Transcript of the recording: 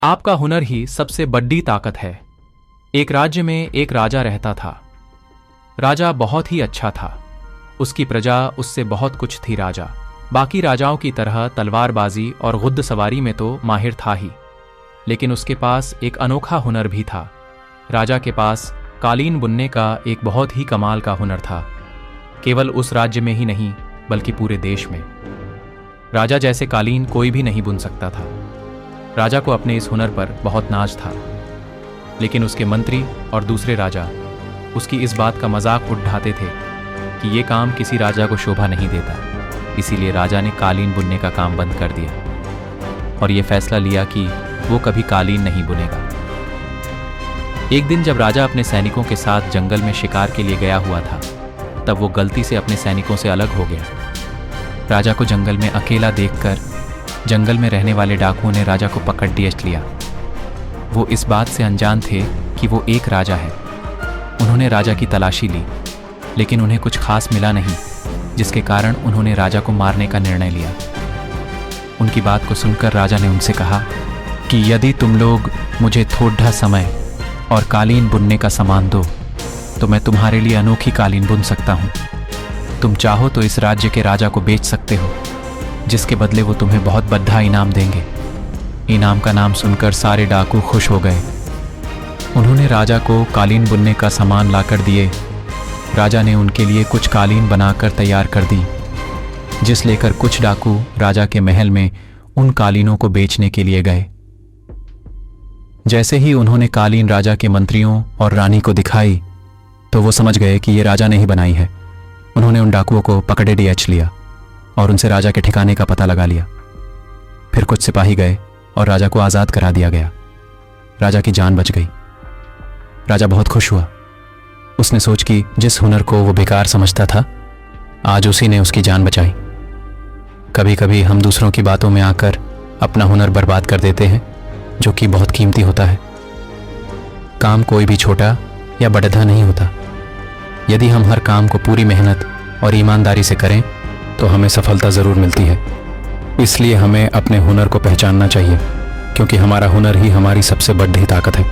आपका हुनर ही सबसे बड़ी ताकत है। एक राज्य में एक राजा रहता था। राजा बहुत ही अच्छा था। उसकी प्रजा उससे बहुत कुछ थी। राजा बाकी राजाओं की तरह तलवारबाजी और गुद्द सवारी में तो माहिर था ही, लेकिन उसके पास एक अनोखा हुनर भी था। राजा के पास कालीन बुनने का एक बहुत ही कमाल का हुनर था। केवल उस राज्य में ही नहीं बल्कि पूरे देश में। राजा जैसे कालीन कोई भी नहीं बुन सकता था। राजा को अपने इस हुनर पर बहुत नाज था, लेकिन उसके मंत्री और दूसरे राजा उसकी इस बात का मजाक उड़ाते थे कि ये काम किसी राजा को शोभा नहीं देता। इसीलिए राजा ने कालीन बुनने का काम बंद कर दिया और ये फैसला लिया कि वो कभी कालीन नहीं बुनेगा। एक दिन जब राजा अपने सैनिकों के साथ जंगल में शिकार के लिए गया हुआ था, तब वो गलती से अपने सैनिकों से अलग हो गया। राजा को जंगल में अकेला देखकर जंगल में रहने वाले डाकुओं ने राजा को पकड़ लिया। वो इस बात से अनजान थे कि वो एक राजा है। उन्होंने राजा की तलाशी ली, लेकिन उन्हें कुछ खास मिला नहीं, जिसके कारण उन्होंने राजा को मारने का निर्णय लिया। उनकी बात को सुनकर राजा ने उनसे कहा कि यदि तुम लोग मुझे थोड़ा समय और कालीन बुनने का सामान दो तो मैं तुम्हारे लिए अनोखी कालीन बुन सकता हूँ। तुम चाहो तो इस राज्य के राजा को बेच सकते हो, जिसके बदले वो तुम्हें बहुत बड़ा इनाम देंगे। इनाम का नाम सुनकर सारे डाकू खुश हो गए। उन्होंने राजा को कालीन बुनने का सामान लाकर दिए। राजा ने उनके लिए कुछ कालीन बनाकर तैयार कर दी, जिस लेकर कुछ डाकू राजा के महल में उन कालीनों को बेचने के लिए गए। जैसे ही उन्होंने कालीन राजा के मंत्रियों और रानी को दिखाई तो वो समझ गए कि ये राजा ने ही बनाई है। उन्होंने उन डाकुओं को पकड़े लिया और उनसे राजा के ठिकाने का पता लगा लिया। फिर कुछ सिपाही गए और राजा को आज़ाद करा दिया गया। राजा की जान बच गई। राजा बहुत खुश हुआ। उसने सोच कि जिस हुनर को वो बेकार समझता था, आज उसी ने उसकी जान बचाई। कभी कभी हम दूसरों की बातों में आकर अपना हुनर बर्बाद कर देते हैं, जो कि बहुत कीमती होता है। काम कोई भी छोटा या बड़ा नहीं होता। यदि हम हर काम को पूरी मेहनत और ईमानदारी से करें तो हमें सफलता ज़रूर मिलती है। इसलिए हमें अपने हुनर को पहचानना चाहिए, क्योंकि हमारा हुनर ही हमारी सबसे बड़ी ताकत है।